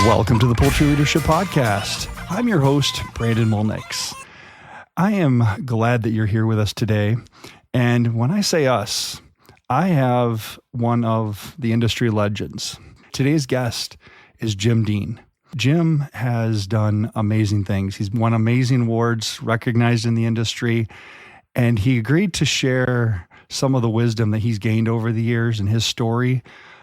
Welcome to the Poultry Leadership Podcast. I'm your host, Brandon Mulnix. I am glad that you're here with us today. And when I say us, I have one of the industry legends. Today's guest is Jim Dean. Jim has done amazing things. He's won amazing awards, recognized in the industry, and he agreed to share some of the wisdom that he's gained over the years and his story.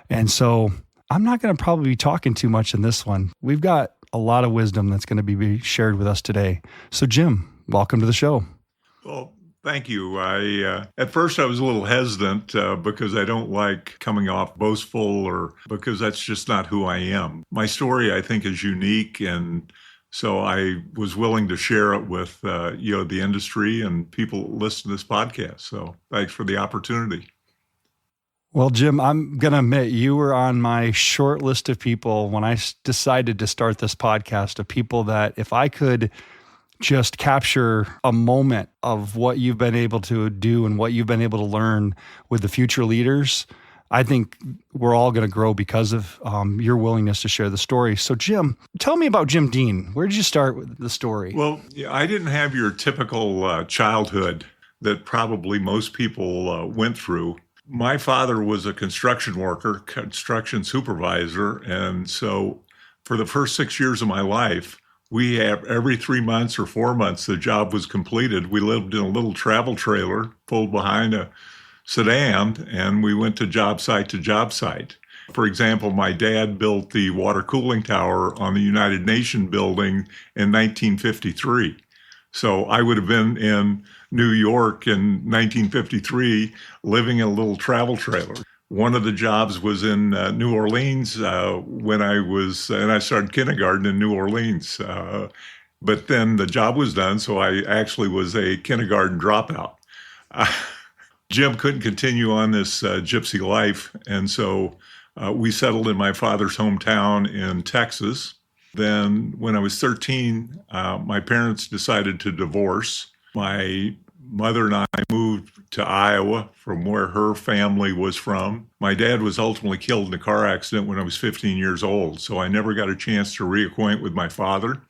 And so I'm not going to probably be talking too much in this one. We've got a lot of wisdom that's going to be shared with us today. So Jim, welcome to the show. Well, thank you. At first I was a little hesitant because I don't like coming off boastful or because that's just not who I am. My story, I think, is unique, and so I was willing to share it with the industry and people that listen to this podcast. So thanks for the opportunity. Well, Jim, I'm going to admit you were on my short list of people when I decided to start this podcast, of people that if I could just capture a moment of what you've been able to do and what you've been able to learn with the future leaders, I think we're all going to grow because of your willingness to share the story. So Jim, tell me about Jim Dean. Where did you start with the story? Well, I didn't have your typical childhood that probably most people went through. My father was a construction worker, construction supervisor, and so for the first 6 years of my life, we have every 3 months or 4 months the job was completed. We lived in a little travel trailer pulled behind a sedan, and we went to job site to job site. For example, my dad built the water cooling tower on the United Nations building in 1953. So I would have been in New York in 1953 living in a little travel trailer. One of the jobs was in New Orleans when I started kindergarten in New Orleans. But then the job was done, so I actually was a kindergarten dropout. Jim couldn't continue on this gypsy life, and so we settled in my father's hometown in Texas. Then when I was 13, my parents decided to divorce. My mother and I moved to Iowa from where her family was from. My dad was ultimately killed in a car accident when I was 15 years old, so I never got a chance to reacquaint with my father.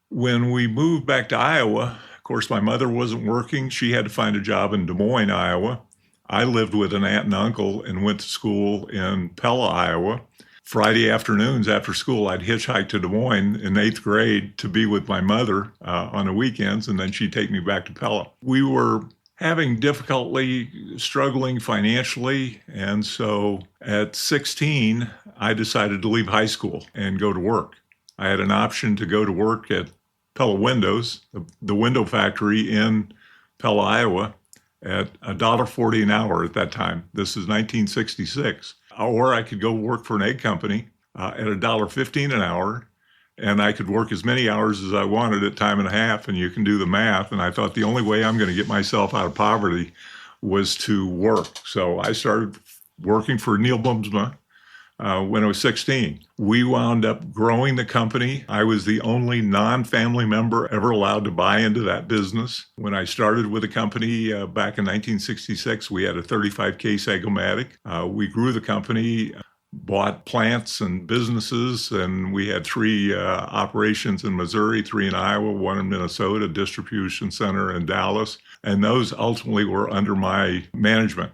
When we moved back to Iowa, of course, my mother wasn't working. She had to find a job in Des Moines, Iowa. I lived with an aunt and uncle and went to school in Pella, Iowa. Friday afternoons after school, I'd hitchhike to Des Moines in 8th grade to be with my mother on the weekends, and then she'd take me back to Pella. We were having difficulty struggling financially, and so at 16, I decided to leave high school and go to work. I had an option to go to work at Pella Windows, the window factory in Pella, Iowa, at $1.40 an hour at that time. This is 1966. Or I could go work for an egg company at $1.15 an hour, and I could work as many hours as I wanted at time and a half, and you can do the math. And I thought the only way I'm going to get myself out of poverty was to work. So I started working for Neil Bumsma when I was 16. We wound up growing the company. I was the only non-family member ever allowed to buy into that business. When I started with the company back in 1966, we had a 35-case egg-o-matic. We grew the company, bought plants and businesses, and we had 3 operations in Missouri, 3 in Iowa, 1 in Minnesota, distribution center in Dallas, and those ultimately were under my management.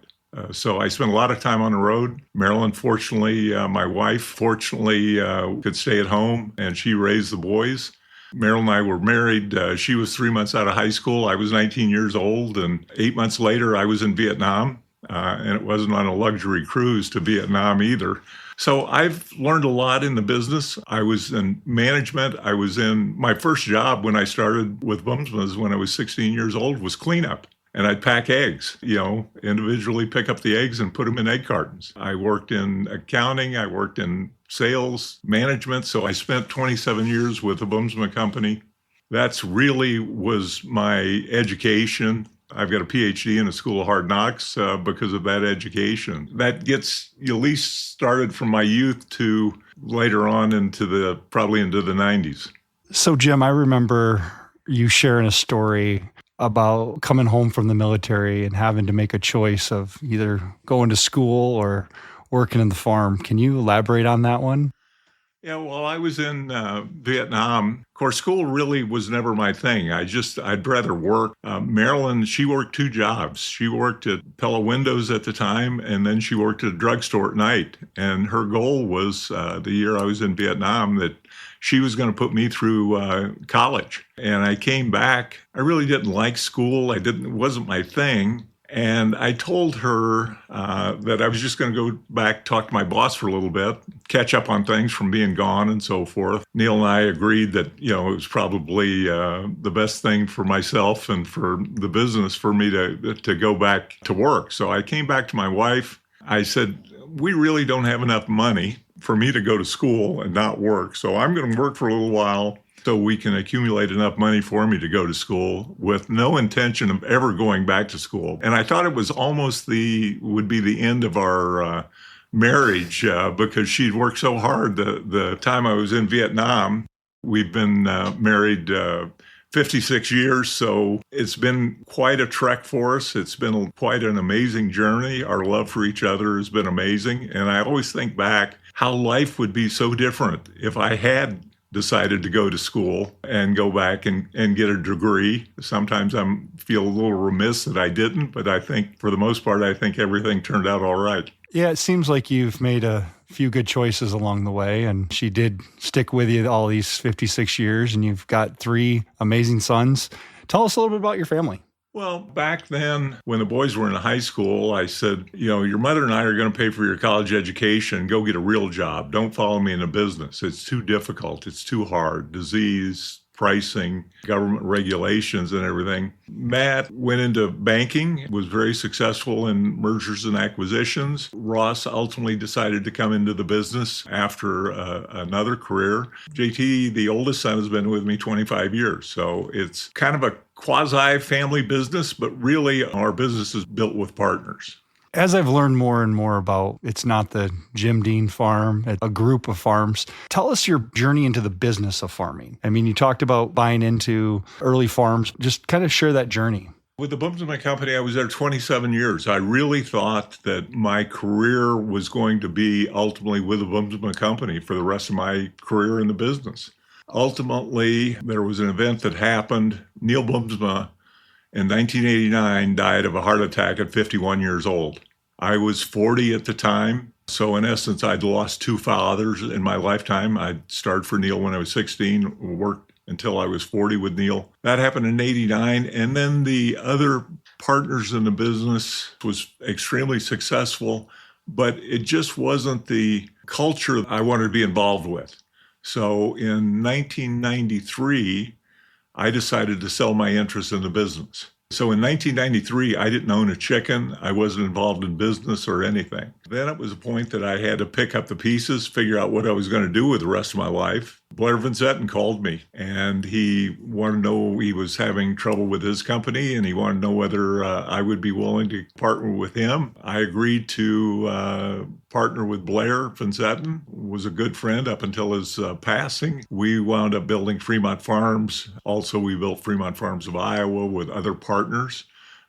So I spent a lot of time on the road. Marilyn, fortunately, my wife, fortunately, could stay at home, and she raised the boys. Marilyn and I were married. She was 3 months out of high school. I was 19 years old, and 8 months later, I was in Vietnam, and it wasn't on a luxury cruise to Vietnam either. So I've learned a lot in the business. I was in management. I was in my first job when I started with Bumsma's when I was 16 years old was cleanup. And I'd pack eggs, individually pick up the eggs and put them in egg cartons. I worked in accounting. I worked in sales management. So I spent 27 years with the Bumsma Company. That's really was my education. I've got a PhD in the School of Hard Knocks because of that education. That gets at least started from my youth to later on probably into the 90s. So Jim, I remember you sharing a story about coming home from the military and having to make a choice of either going to school or working in the farm. Can you elaborate on that one? Yeah, while I was in Vietnam, of course, school really was never my thing. I'd rather work. Marilyn, she worked two jobs. She worked at Pella Windows at the time, and then she worked at a drugstore at night. And her goal was the year I was in Vietnam that she was going to put me through college. And I came back. I really didn't like school. It wasn't my thing. And I told her that I was just going to go back, talk to my boss for a little bit, catch up on things from being gone and so forth. Neil and I agreed that, it was probably the best thing for myself and for the business for me to go back to work. So I came back to my wife. I said, we really don't have enough money for me to go to school and not work. So I'm going to work for a little while so we can accumulate enough money for me to go to school with no intention of ever going back to school. And I thought it was almost would be the end of our marriage because she'd worked so hard the time I was in Vietnam. We've been married 56 years, so it's been quite a trek for us. It's been quite an amazing journey. Our love for each other has been amazing. And I always think back how life would be so different if I had decided to go to school and go back and get a degree. Sometimes I feel a little remiss that I didn't, but I think for the most part, I think everything turned out all right. Yeah, it seems like you've made a few good choices along the way, and she did stick with you all these 56 years, and you've got 3 amazing sons. Tell us a little bit about your family. Well, back then, when the boys were in high school, I said, your mother and I are going to pay for your college education. Go get a real job. Don't follow me in a business. It's too difficult. It's too hard. Disease, pricing, government regulations, and everything. Matt went into banking, was very successful in mergers and acquisitions. Ross ultimately decided to come into the business after another career. JT, the oldest son, has been with me 25 years. So it's kind of a quasi-family business, but really our business is built with partners. As I've learned more and more about, it's not the Jim Dean farm, it's a group of farms. Tell us your journey into the business of farming. I mean, you talked about buying into early farms. Just kind of share that journey. With the Bumsman Company, I was there 27 years. I really thought that my career was going to be ultimately with the Bumsman Company for the rest of my career in the business. Ultimately, there was an event that happened. Neil Bumsma in 1989 died of a heart attack at 51 years old. I was 40 at the time. So in essence, I'd lost 2 fathers in my lifetime. I started for Neil when I was 16, worked until I was 40 with Neil. That happened in 89. And then the other partners in the business was extremely successful, but it just wasn't the culture I wanted to be involved with. So in 1993, I decided to sell my interest in the business. So in 1993, I didn't own a chicken. I wasn't involved in business or anything. Then it was a point that I had to pick up the pieces, figure out what I was going to do with the rest of my life. Blair Van Zetten called me, and he wanted to know he was having trouble with his company, and he wanted to know whether I would be willing to partner with him. I agreed to partner with Blair Van Zetten, was a good friend up until his passing. We wound up building Fremont Farms. Also, we built Fremont Farms of Iowa with other partners.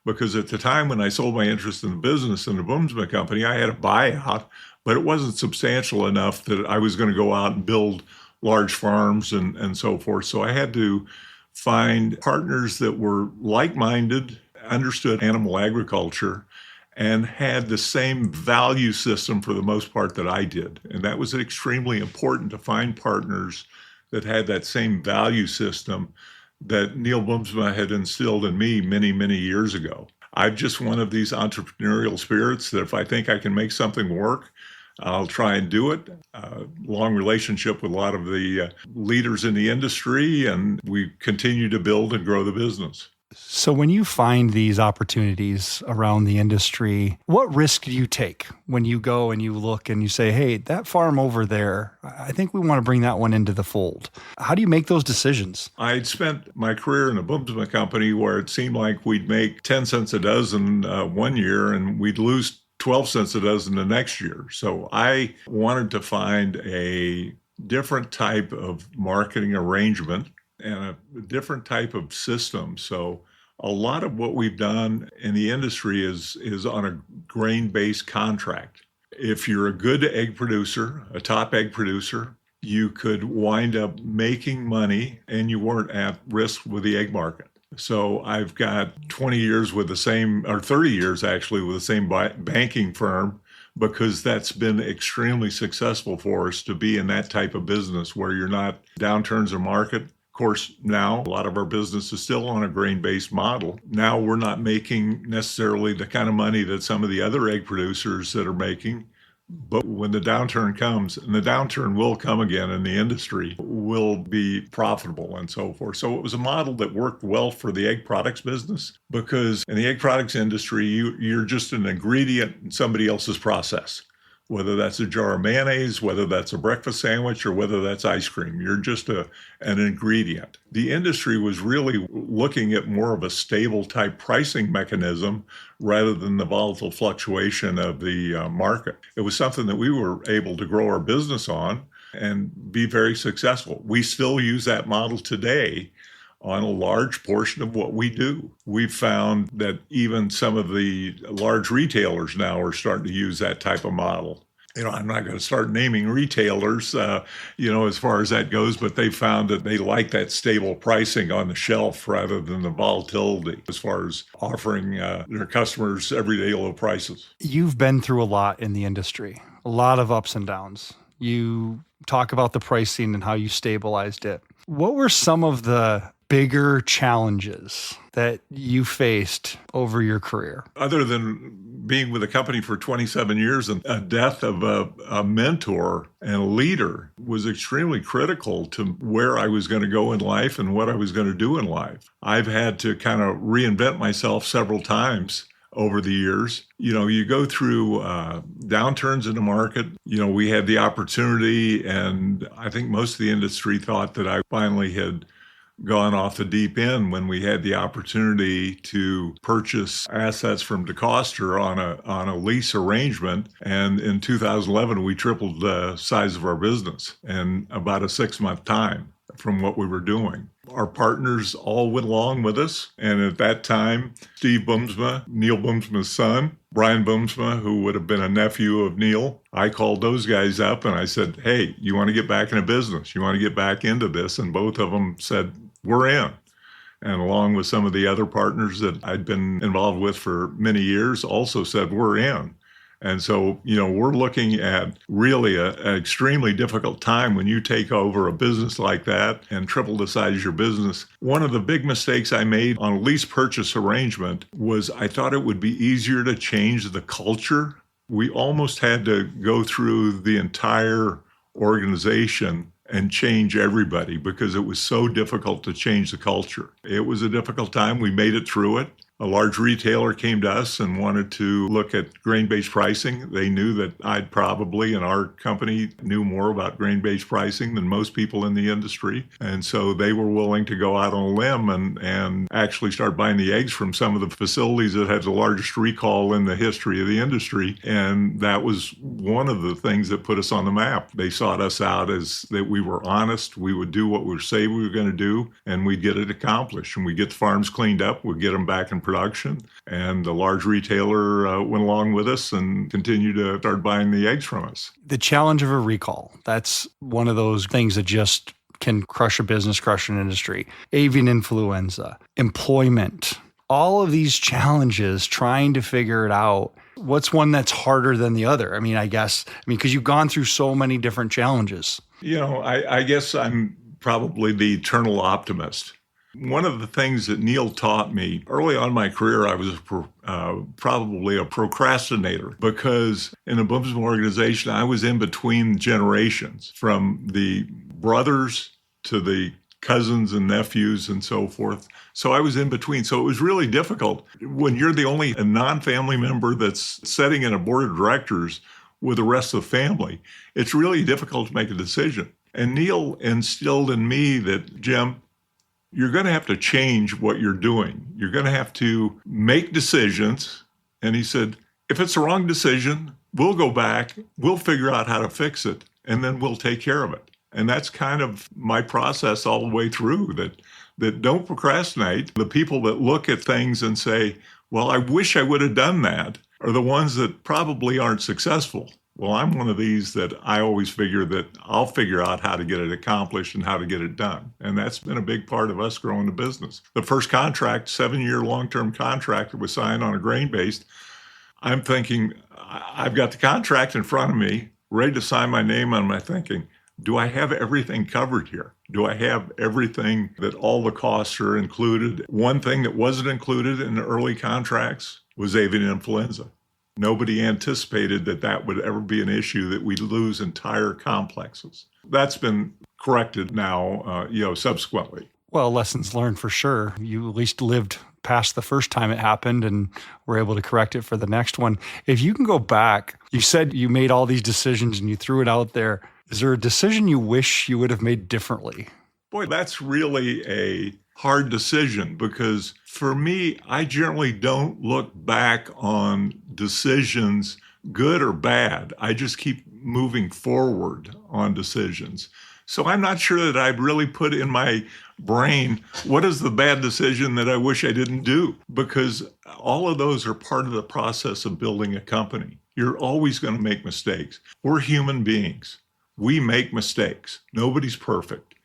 Because at the time when I sold my interest in the business in the Bumsman Company, I had a buyout, but it wasn't substantial enough that I was going to go out and build large farms and so forth. So I had to find partners that were like-minded, understood animal agriculture, and had the same value system for the most part that I did. And that was extremely important, to find partners that had that same value system that Neil Bumsma had instilled in me many, many years ago. I'm just one of these entrepreneurial spirits that if I think I can make something work, I'll try and do it. Long relationship with a lot of the leaders in the industry, and we continue to build and grow the business. So when you find these opportunities around the industry, what risk do you take when you go and you look and you say, hey, that farm over there, I think we want to bring that one into the fold? How do you make those decisions? I'd spent my career in a Bumsman Company where it seemed like we'd make 10 cents a dozen one year and we'd lose 12 cents a dozen the next year. So I wanted to find a different type of marketing arrangement and a different type of system. So a lot of what we've done in the industry is on a grain-based contract. If you're a good egg producer, a top egg producer, you could wind up making money and you weren't at risk with the egg market. So I've got 20 years with the same, or 30 years actually, with the same banking firm, because that's been extremely successful for us to be in that type of business where you're not downturns of market. Of course, now a lot of our business is still on a grain-based model. Now we're not making necessarily the kind of money that some of the other egg producers that are making. But when the downturn comes, and the downturn will come again in the industry, will be profitable and so forth. So it was a model that worked well for the egg products business, because in the egg products industry, you're just an ingredient in somebody else's process. Whether that's a jar of mayonnaise, whether that's a breakfast sandwich, or whether that's ice cream, you're just an ingredient. The industry was really looking at more of a stable type pricing mechanism rather than the volatile fluctuation of the market. It was something that we were able to grow our business on and be very successful. We still use that model today on a large portion of what we do. We've found that even some of the large retailers now are starting to use that type of model. I'm not going to start naming retailers, as far as that goes, but they found that they like that stable pricing on the shelf rather than the volatility as far as offering their customers everyday low prices. You've been through a lot in the industry, a lot of ups and downs. You talk about the pricing and how you stabilized it. What were some of the bigger challenges that you faced over your career? Other than being with the company for 27 years, and a death of a mentor and a leader was extremely critical to where I was going to go in life and what I was going to do in life. I've had to kind of reinvent myself several times over the years. You go through downturns in the market. We had the opportunity, and I think most of the industry thought that I finally had gone off the deep end when we had the opportunity to purchase assets from DeCoster on a lease arrangement. And in 2011, we tripled the size of our business in about a 6-month time from what we were doing. Our partners all went along with us. And at that time, Steve Boomsma, Neil Boomsma's son, Brian Boomsma, who would have been a nephew of Neil, I called those guys up and I said, hey, you want to get back in a business? You want to get back into this? And both of them said, we're in. And along with some of the other partners that I'd been involved with for many years also said, we're in. And so, we're looking at really an extremely difficult time when you take over a business like that and triple the size of your business. One of the big mistakes I made on a lease purchase arrangement was I thought it would be easier to change the culture. We almost had to go through the entire organization and change everybody because it was so difficult to change the culture. It was a difficult time. We made it through it. A large retailer came to us and wanted to look at grain-based pricing. They knew that I'd probably, and our company knew more about grain-based pricing than most people in the industry. And so they were willing to go out on a limb and actually start buying the eggs from some of the facilities that had the largest recall in the history of the industry. And that was one of the things that put us on the map. They sought us out as that we were honest, we would do what we say we were going to do, and we'd get it accomplished. And we'd get the farms cleaned up, we'd get them back in production, and the large retailer went along with us and continued to start buying the eggs from us. The challenge of a recall, that's one of those things that just can crush a business, crush an industry. Avian influenza, employment, all of these challenges, trying to figure it out. What's one that's harder than the other? Because you've gone through so many different challenges. I guess I'm probably the eternal optimist. One of the things that Neil taught me early on in my career, I was probably a procrastinator because in a Boomsma organization, I was in between generations, from the brothers to the cousins and nephews and so forth. So I was in between. So it was really difficult when you're the only non-family member that's sitting in a board of directors with the rest of the family. It's really difficult to make a decision. And Neil instilled in me that, Jim, you're going to have to change what you're doing. You're going to have to make decisions. And he said, if it's the wrong decision, we'll go back, we'll figure out how to fix it, and then we'll take care of it. And that's kind of my process all the way through, that don't procrastinate. The people that look at things and say, well, I wish I would have done that, are the ones that probably aren't successful. Well, I'm one of these that I always figure that I'll figure out how to get it accomplished and how to get it done. And that's been a big part of us growing the business. The first contract, 7-year long-term contract that was signed on a grain-based, I'm thinking, I've got the contract in front of me, ready to sign my name on. I'm thinking, do I have everything covered here? Do I have everything that all the costs are included? One thing that wasn't included in the early contracts was avian influenza. Nobody anticipated that that would ever be an issue, that we'd lose entire complexes. That's been corrected now, subsequently. Well, lessons learned for sure. You at least lived past the first time it happened and were able to correct it for the next one. If you can go back, you said you made all these decisions and you threw it out there. Is there a decision you wish you would have made differently? Boy, that's really a hard decision, because for me, I generally don't look back on decisions, good or bad. I just keep moving forward on decisions. So I'm not sure that I'd really put in my brain, what is the bad decision that I wish I didn't do? Because all of those are part of the process of building a company. You're always going to make mistakes. We're human beings. We make mistakes. Nobody's perfect.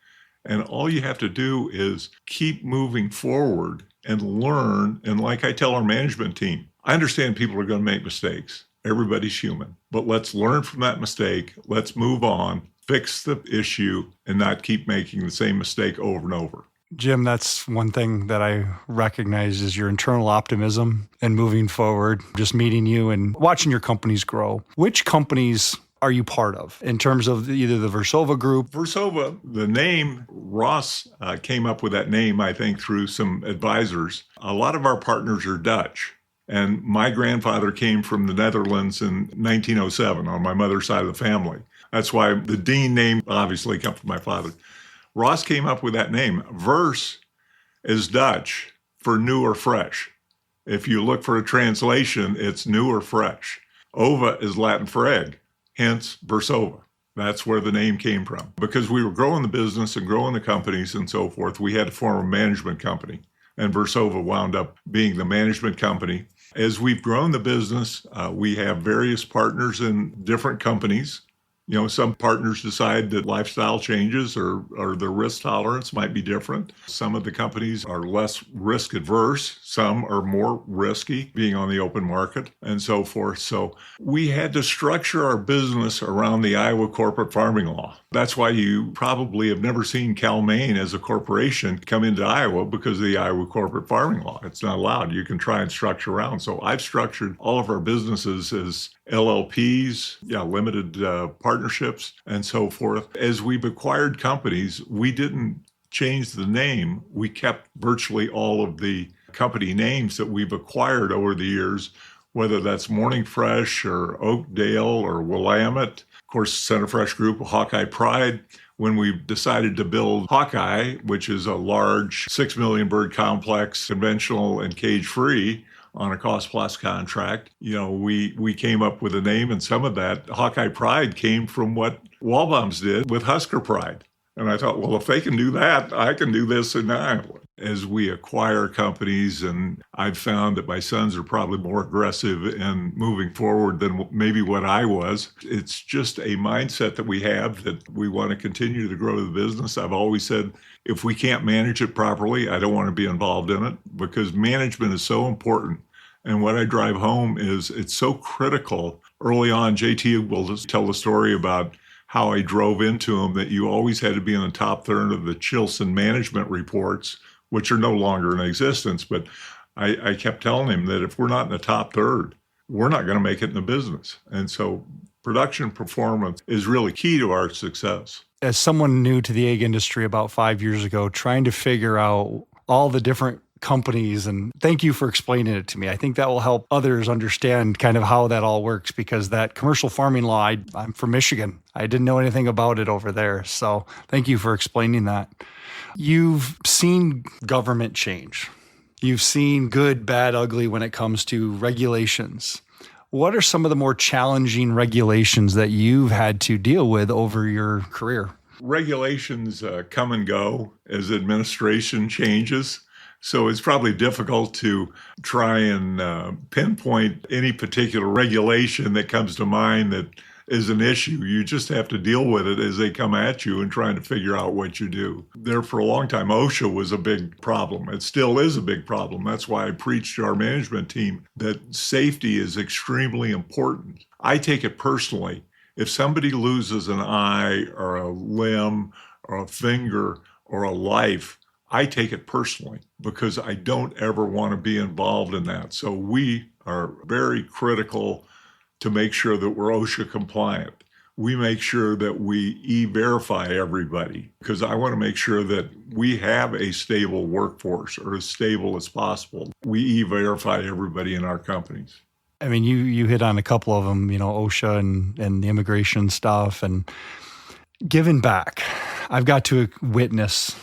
And all you have to do is keep moving forward and learn. And like I tell our management team, I understand people are going to make mistakes. Everybody's human. But let's learn from that mistake. Let's move on, fix the issue, and not keep making the same mistake over and over. Jim, that's one thing that I recognize is your internal optimism and moving forward, just meeting you and watching your companies grow. Which companies are you part of in terms of either the Versova group? Versova, the name, Ross came up with that name, I think, through some advisors. A lot of our partners are Dutch. And my grandfather came from the Netherlands in 1907 on my mother's side of the family. That's why the Dean name obviously comes from my father. Ross came up with that name. Vers is Dutch for new or fresh. If you look for a translation, it's new or fresh. Ova is Latin for egg, hence Versova. That's where the name came from. Because we were growing the business and growing the companies and so forth, we had to form a management company. And Versova wound up being the management company. As we've grown the business, we have various partners in different companies. You know, some partners decide that lifestyle changes or their risk tolerance might be different. Some of the companies are less risk adverse. Some are more risky, being on the open market and so forth. So we had to structure our business around the Iowa corporate farming law. That's why you probably have never seen Cal-Maine as a corporation come into Iowa, because of the Iowa corporate farming law. It's not allowed. You can try and structure around. So I've structured all of our businesses as LLPs, limited partnerships, and so forth. As we've acquired companies, we didn't change the name. We kept virtually all of the company names that we've acquired over the years, whether that's Morning Fresh or Oakdale or Willamette. Of course, Center Fresh Group, Hawkeye Pride. When we decided to build Hawkeye, which is a large 6 million bird complex, conventional and cage-free, on a cost-plus contract, we came up with a name, and some of that Hawkeye Pride came from what Walbaum's did with Husker Pride. And I thought, well, if they can do that, I can do this in Iowa. As we acquire companies, and I've found that my sons are probably more aggressive in moving forward than maybe what I was. It's just a mindset that we have that we want to continue to grow the business. I've always said, if we can't manage it properly, I don't want to be involved in it, because management is so important. And what I drive home is it's so critical. Early on, JT will just tell the story about how I drove into him that you always had to be in the top third of the Chilson management reports, which are no longer in existence. But I kept telling him that if we're not in the top third, we're not going to make it in the business. And so production performance is really key to our success. As someone new to the egg industry about 5 years ago, trying to figure out all the different companies, and thank you for explaining it to me. I think that will help others understand kind of how that all works, because that commercial farming law, I'm from Michigan. I didn't know anything about it over there. So thank you for explaining that. You've seen government change. You've seen good, bad, ugly when it comes to regulations. What are some of the more challenging regulations that you've had to deal with over your career? Regulations come and go as administration changes. So it's probably difficult to try and pinpoint any particular regulation that comes to mind that is an issue. You just have to deal with it as they come at you and trying to figure out what you do. There for a long time, OSHA was a big problem. It still is a big problem. That's why I preach to our management team that safety is extremely important. I take it personally. If somebody loses an eye or a limb or a finger or a life, I take it personally because I don't ever want to be involved in that. So we are very critical to make sure that we're OSHA compliant. We make sure that we e-verify everybody because I want to make sure that we have a stable workforce or as stable as possible. We e-verify everybody in our companies. I mean, you hit on a couple of them, OSHA and the immigration stuff and giving back. I've got to witness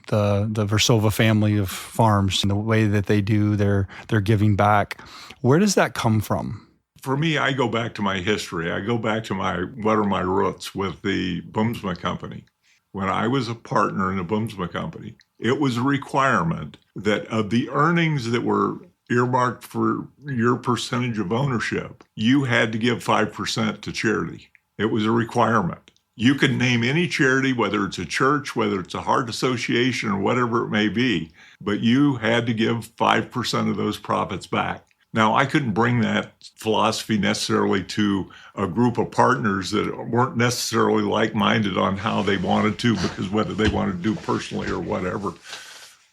the Versova family of farms and the way that they do their giving back. Where does that come from? For me, I go back to my history. I go back to what are my roots with the Boomsma Company. When I was a partner in the Boomsma Company, it was a requirement that of the earnings that were earmarked for your percentage of ownership, you had to give 5% to charity. It was a requirement. You can name any charity, whether it's a church, whether it's a heart association, or whatever it may be, but you had to give 5% of those profits back. Now, I couldn't bring that philosophy necessarily to a group of partners that weren't necessarily like-minded on how they wanted to, because whether they wanted to do personally or whatever.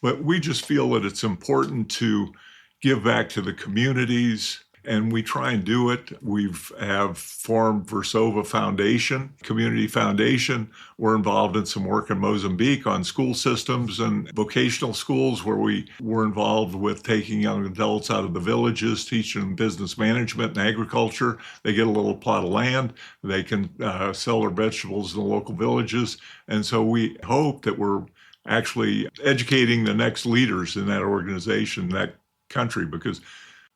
But we just feel that it's important to give back to the communities, and we try and do it. We have formed Versova Foundation, Community Foundation. We're involved in some work in Mozambique on school systems and vocational schools where we were involved with taking young adults out of the villages, teaching them business management and agriculture. They get a little plot of land. They can sell their vegetables in the local villages. And so we hope that we're actually educating the next leaders in that organization, that country, because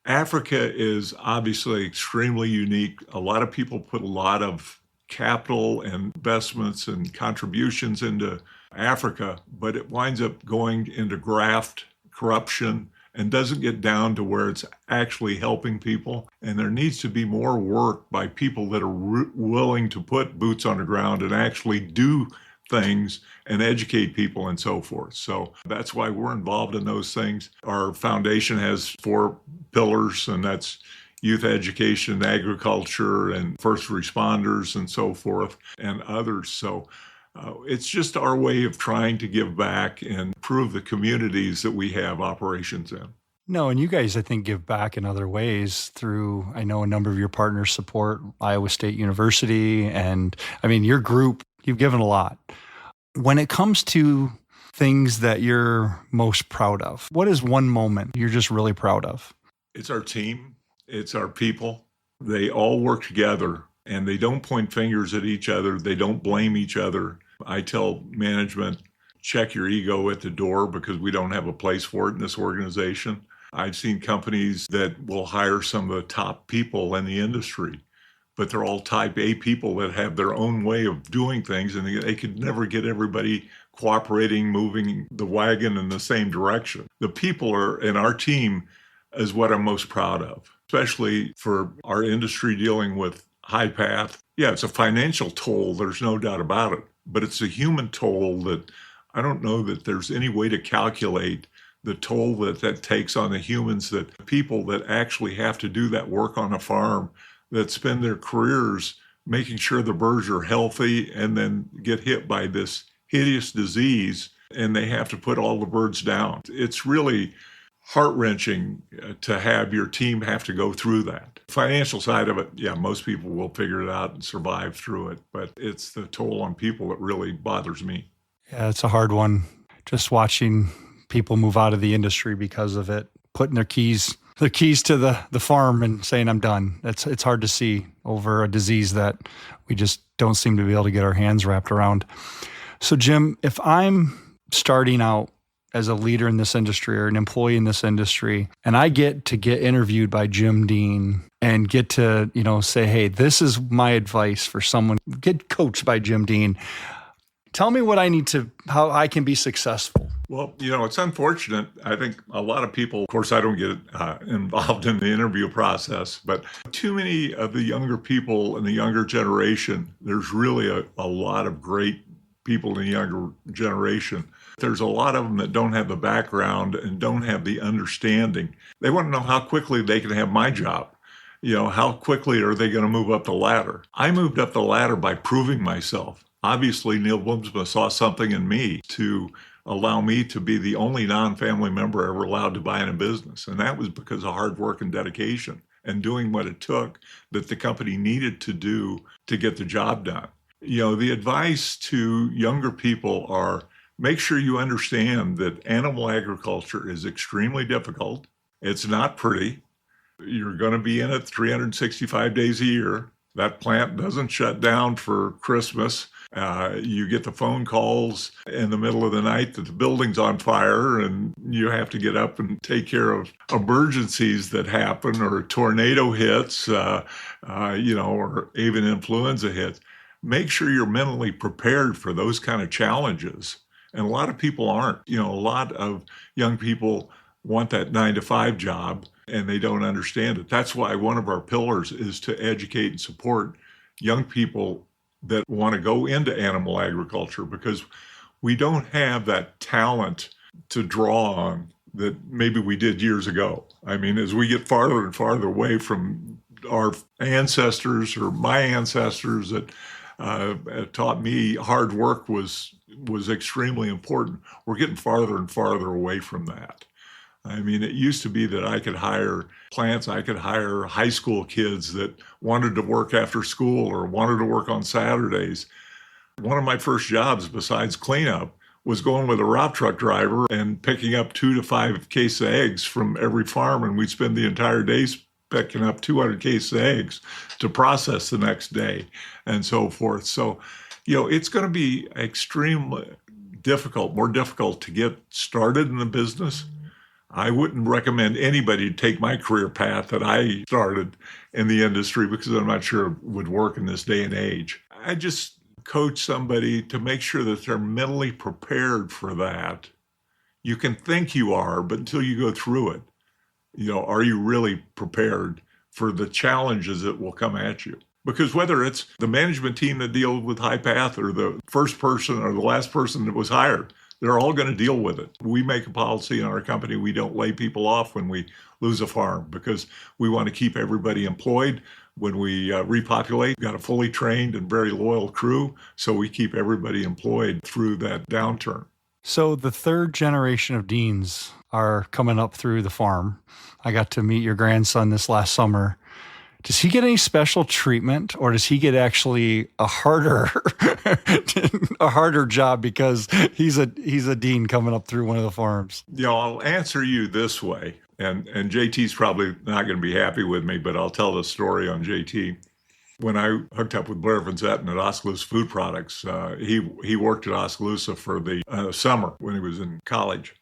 Africa is obviously extremely unique. A lot of people put a lot of capital and investments and contributions into Africa, but it winds up going into graft, corruption, and doesn't get down to where it's actually helping people. And there needs to be more work by people that are willing to put boots on the ground and actually do things and educate people and so forth. So that's why we're involved in those things. Our foundation has 4 pillars, and that's youth education, agriculture, and first responders and so forth, and others. So it's just our way of trying to give back and improve the communities that we have operations in. No, and you guys, I think, give back in other ways through, I know a number of your partners support Iowa State University, and I mean, your group, you've given a lot. When it comes to things that you're most proud of, what is one moment you're just really proud of? It's our team. It's our people. They all work together, and they don't point fingers at each other. They don't blame each other. I tell management, check your ego at the door because we don't have a place for it in this organization. I've seen companies that will hire some of the top people in the industry, but they're all type A people that have their own way of doing things, and they could never get everybody cooperating, moving the wagon in the same direction. The people are in our team is what I'm most proud of, especially for our industry dealing with high path. Yeah, it's a financial toll, there's no doubt about it, but it's a human toll that I don't know that there's any way to calculate the toll that takes on the humans, that people that actually have to do that work on a farm, that spend their careers making sure the birds are healthy and then get hit by this hideous disease and they have to put all the birds down. It's really heart-wrenching to have your team have to go through that. Financial side of it, yeah, most people will figure it out and survive through it, but it's the toll on people that really bothers me. Yeah, it's a hard one. Just watching people move out of the industry because of it, putting their keys to the farm and saying, I'm done. It's hard to see over a disease that we just don't seem to be able to get our hands wrapped around. So Jim, if I'm starting out as a leader in this industry or an employee in this industry, and I get interviewed by Jim Dean and get to, say, hey, this is my advice for someone, get coached by Jim Dean. Tell me what I need to, how I can be successful. Well, it's unfortunate. I think a lot of people, of course, I don't get involved in the interview process, but too many of the younger people in the younger generation, there's really a lot of great people in the younger generation. There's a lot of them that don't have the background and don't have the understanding. They want to know how quickly they can have my job. How quickly are they going to move up the ladder? I moved up the ladder by proving myself. Obviously, Neil Bloomsma saw something in me to allow me to be the only non-family member ever allowed to buy in a business. And that was because of hard work and dedication and doing what it took that the company needed to do to get the job done. The advice to younger people are make sure you understand that animal agriculture is extremely difficult. It's not pretty. You're going to be in it 365 days a year. That plant doesn't shut down for Christmas. You get the phone calls in the middle of the night that the building's on fire and you have to get up and take care of emergencies that happen, or a tornado hits, or avian influenza hits. Make sure you're mentally prepared for those kind of challenges. And a lot of people aren't. A lot of young people want that 9-to-5 job and they don't understand it. That's why one of our pillars is to educate and support young people that want to go into animal agriculture, because we don't have that talent to draw on that maybe we did years ago. I mean, as we get farther and farther away from our ancestors or my ancestors that taught me hard work was extremely important, we're getting farther and farther away from that. I mean, it used to be that I could hire high school kids that wanted to work after school or wanted to work on Saturdays. One of my first jobs besides cleanup was going with a route truck driver and picking up 2 to 5 cases of eggs from every farm. And we'd spend the entire day picking up 200 cases of eggs to process the next day and so forth. So, it's going to be extremely difficult, more difficult to get started in the business. I wouldn't recommend anybody take my career path that I started in the industry, because I'm not sure it would work in this day and age. I just coach somebody to make sure that they're mentally prepared for that. You can think you are, but until you go through it, are you really prepared for the challenges that will come at you? Because whether it's the management team that deals with high path or the first person or the last person that was hired, they're all going to deal with it. We make a policy in our company. We don't lay people off when we lose a farm, because we want to keep everybody employed. When we repopulate, we've got a fully trained and very loyal crew, so we keep everybody employed through that downturn. So the third generation of Deans are coming up through the farm. I got to meet your grandson this last summer. Does he get any special treatment, or does he get actually a harder job because he's a dean coming up through one of the farms? I'll answer you this way, and JT's probably not going to be happy with me, but I'll tell the story on JT. When I hooked up with Blair Van Zetten at Oskaloosa Food Products, he worked at Oskaloosa for the summer when he was in college,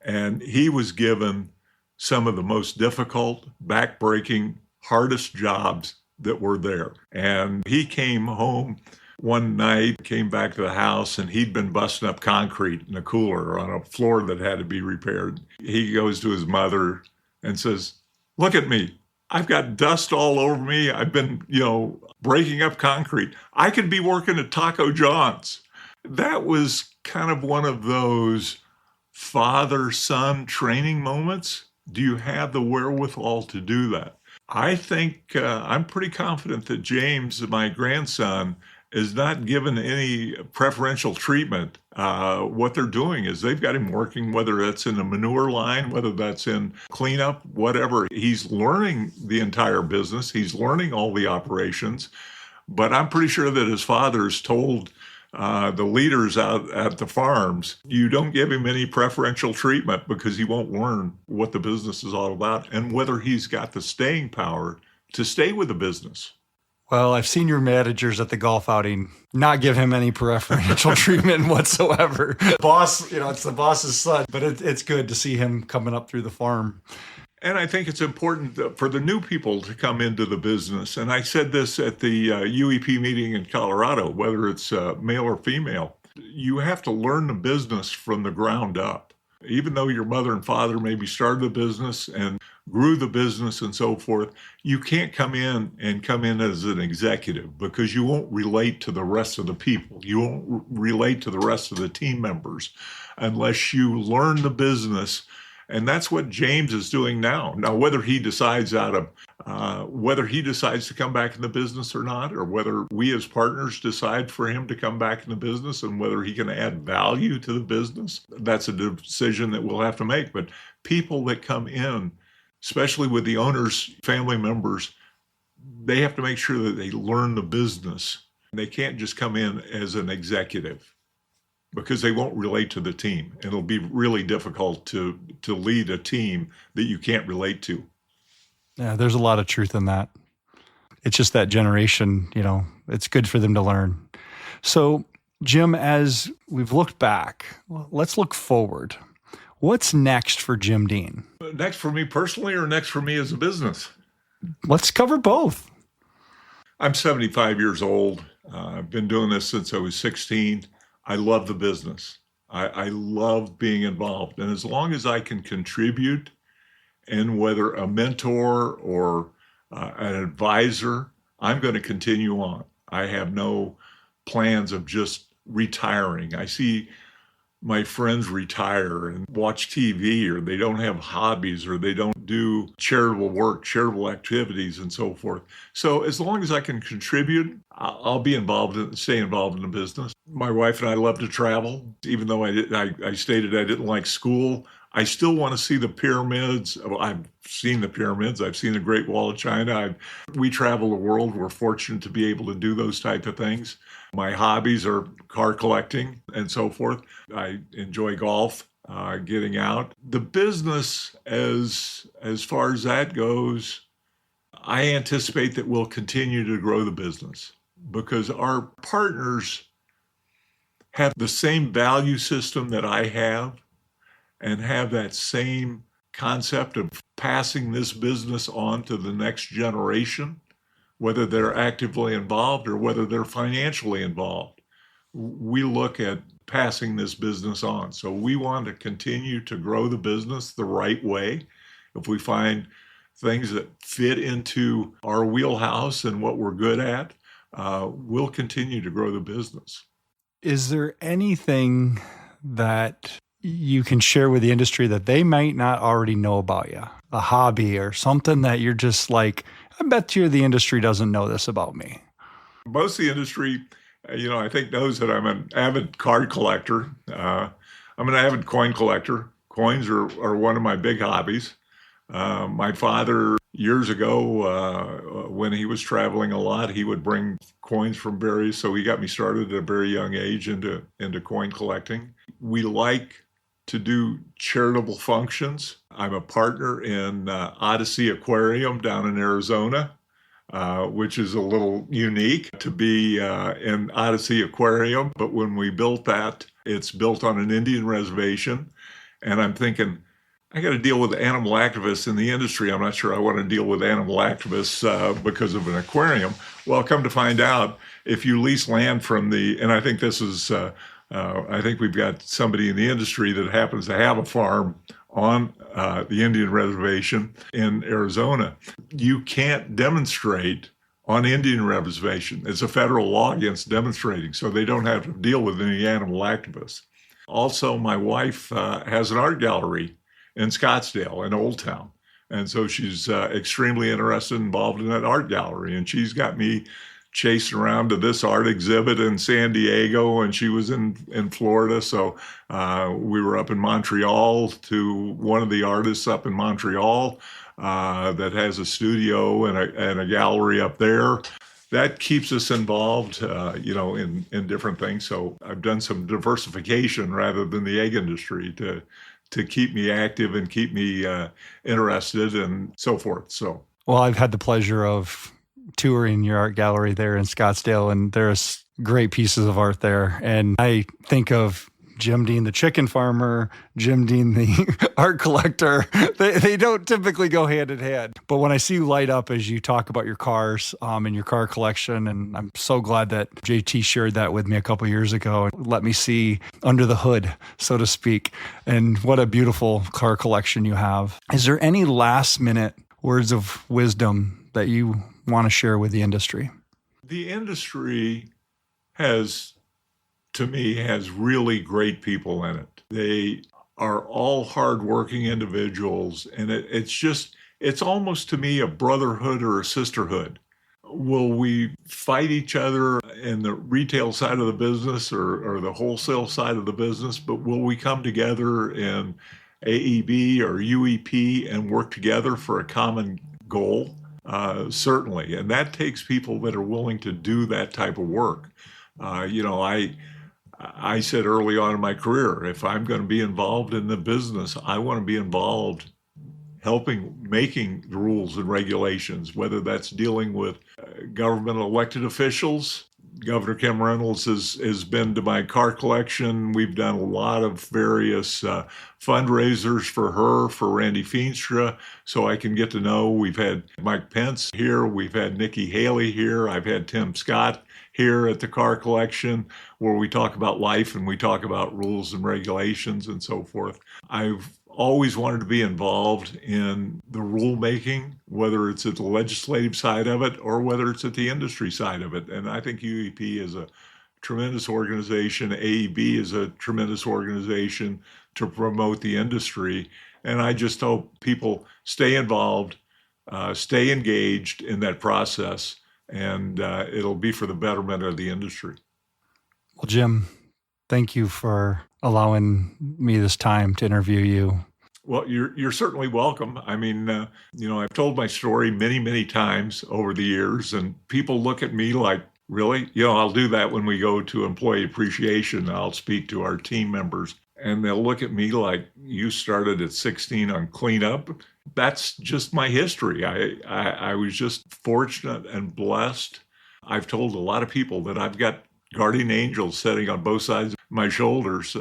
and he was given some of the most difficult, backbreaking, hardest jobs that were there. And he came home one night, came back to the house, and he'd been busting up concrete in a cooler on a floor that had to be repaired. He goes to his mother and says, "Look at me. I've got dust all over me. I've been, breaking up concrete. I could be working at Taco John's." That was kind of one of those father-son training moments. Do you have the wherewithal to do that? I think I'm pretty confident that James, my grandson, is not given any preferential treatment. What they're doing is they've got him working, whether that's in the manure line, whether that's in cleanup, whatever. He's learning the entire business. He's learning all the operations. But I'm pretty sure that his father's told the leaders out at the farms, you don't give him any preferential treatment, because he won't learn what the business is all about and whether he's got the staying power to stay with the business. Well, I've seen your managers at the golf outing not give him any preferential treatment whatsoever. Boss, it's the boss's son, but it's good to see him coming up through the farm. And I think it's important for the new people to come into the business. And I said this at the UEP meeting in Colorado, whether it's male or female. You have to learn the business from the ground up. Even though your mother and father maybe started the business and grew the business and so forth, you can't come in as an executive because you won't relate to the rest of the people. You won't relate to the rest of the team members unless you learn the business. And that's what James is doing now. Now, whether he decides to come back in the business or not, or whether we as partners decide for him to come back in the business and whether he can add value to the business, that's a decision that we'll have to make. But people that come in, especially with the owner's family members, they have to make sure that they learn the business. They can't just come in as an executive, because they won't relate to the team. It'll be really difficult to lead a team that you can't relate to. Yeah, there's a lot of truth in that. It's just that generation, it's good for them to learn. So, Jim, as we've looked back, let's look forward. What's next for Jim Dean? Next for me personally, or next for me as a business? Let's cover both. I'm 75 years old. I've been doing this since I was 16. I love the business. I love being involved. And as long as I can contribute, and whether a mentor or an advisor, I'm going to continue on. I have no plans of just retiring. I see my friends retire and watch TV, or they don't have hobbies, or they don't do charitable work, charitable activities, and so forth. So as long as I can contribute, I'll be stay involved in the business. My wife and I love to travel. Even though I stated I didn't like school, I still want to see the pyramids. I've seen the pyramids. I've seen the Great Wall of China. We travel the world. We're fortunate to be able to do those type of things. My hobbies are car collecting and so forth. I enjoy golf, getting out. The business, as far as that goes, I anticipate that we'll continue to grow the business because our partners have the same value system that I have, and have that same concept of passing this business on to the next generation, whether they're actively involved or whether they're financially involved. We look at passing this business on. So we want to continue to grow the business the right way. If we find things that fit into our wheelhouse and what we're good at, we'll continue to grow the business. Is there anything that you can share with the industry that they might not already know about you? A hobby or something that you're just like, I bet you the industry doesn't know this about me. Most of the industry, I think knows that I'm an avid card collector. I'm an avid coin collector. Coins are one of my big hobbies. My father, years ago, when he was traveling a lot, he would bring coins from various, so he got me started at a very young age into coin collecting. We like to do charitable functions. I'm a partner in Odyssey Aquarium down in Arizona, which is a little unique to be in Odyssey Aquarium. But when we built that, it's built on an Indian reservation. And I'm thinking, I got to deal with animal activists in the industry. I'm not sure I want to deal with animal activists because of an aquarium. Well, come to find out, if you lease land from and I think this is, I think we've got somebody in the industry that happens to have a farm on the Indian reservation in Arizona. You can't demonstrate on Indian reservation. It's a federal law against demonstrating, so they don't have to deal with any animal activists. Also, my wife has an art gallery in Scottsdale, in Old Town. And so she's extremely interested, involved in that art gallery. And she's got me chasing around to this art exhibit in San Diego, and she was in Florida. So we were up in Montreal to one of the artists up in Montreal that has a studio and a gallery up there. That keeps us involved, in different things. So I've done some diversification rather than the egg industry to keep me active and keep me interested and so forth. So, well, I've had the pleasure of touring your art gallery there in Scottsdale, and there's great pieces of art there. And I think of Jim Dean, the chicken farmer, Jim Dean, the art collector. They don't typically go hand in hand. But when I see you light up as you talk about your cars and your car collection, and I'm so glad that JT shared that with me a couple years ago, let me see under the hood, so to speak. And what a beautiful car collection you have. Is there any last minute words of wisdom that you want to share with the industry? The industry has really great people in it. They are all hardworking individuals, and it's almost to me a brotherhood or a sisterhood. Will we fight each other in the retail side of the business or the wholesale side of the business, but will we come together in AEB or UEP and work together for a common goal? Certainly, and that takes people that are willing to do that type of work. I said early on in my career, if I'm going to be involved in the business, I want to be involved helping making the rules and regulations, whether that's dealing with government elected officials. Governor Kim Reynolds has been to my car collection. We've done a lot of various fundraisers for her, for Randy Feenstra, so I can get to know. We've had Mike Pence here. We've had Nikki Haley here. I've had Tim Scott here at the car collection, where we talk about life and we talk about rules and regulations and so forth. I've always wanted to be involved in the rulemaking, whether it's at the legislative side of it or whether it's at the industry side of it. And I think UEP is a tremendous organization. AEB is a tremendous organization to promote the industry. And I just hope people stay involved, stay engaged in that process, and it'll be for the betterment of the industry. Well, Jim, thank you for allowing me this time to interview you. Well, you're certainly welcome. I mean, I've told my story many, many times over the years, and people look at me like, really? I'll do that when we go to employee appreciation. I'll speak to our team members, and they'll look at me like, you started at 16 on cleanup. That's just my history. I was just fortunate and blessed. I've told a lot of people that I've got guardian angels sitting on both sides of my shoulders,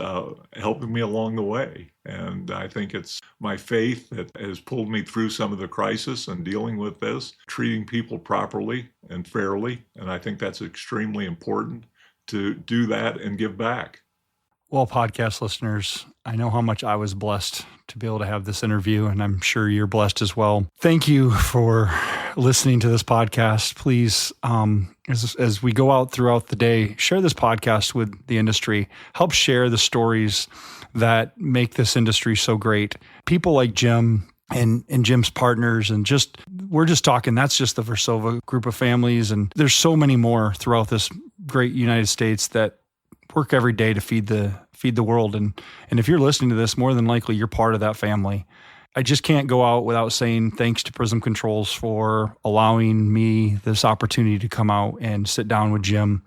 helping me along the way. And I think it's my faith that has pulled me through some of the crisis and dealing with this, treating people properly and fairly. And I think that's extremely important to do that and give back. Well, podcast listeners, I know how much I was blessed to be able to have this interview, and I'm sure you're blessed as well. Thank you for listening to this podcast. Please, as we go out throughout the day, share this podcast with the industry. Help share the stories that make this industry so great. People like Jim and Jim's partners, and we're just talking, that's just the Versova group of families. And there's so many more throughout this great United States that work every day to feed the world. And if you're listening to this, more than likely you're part of that family. I just can't go out without saying thanks to Prism Controls for allowing me this opportunity to come out and sit down with Jim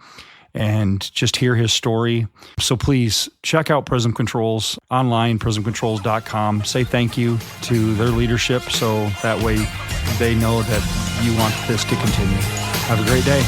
and just hear his story. So please check out Prism Controls online, prismcontrols.com. Say thank you to their leadership so that way they know that you want this to continue. Have a great day.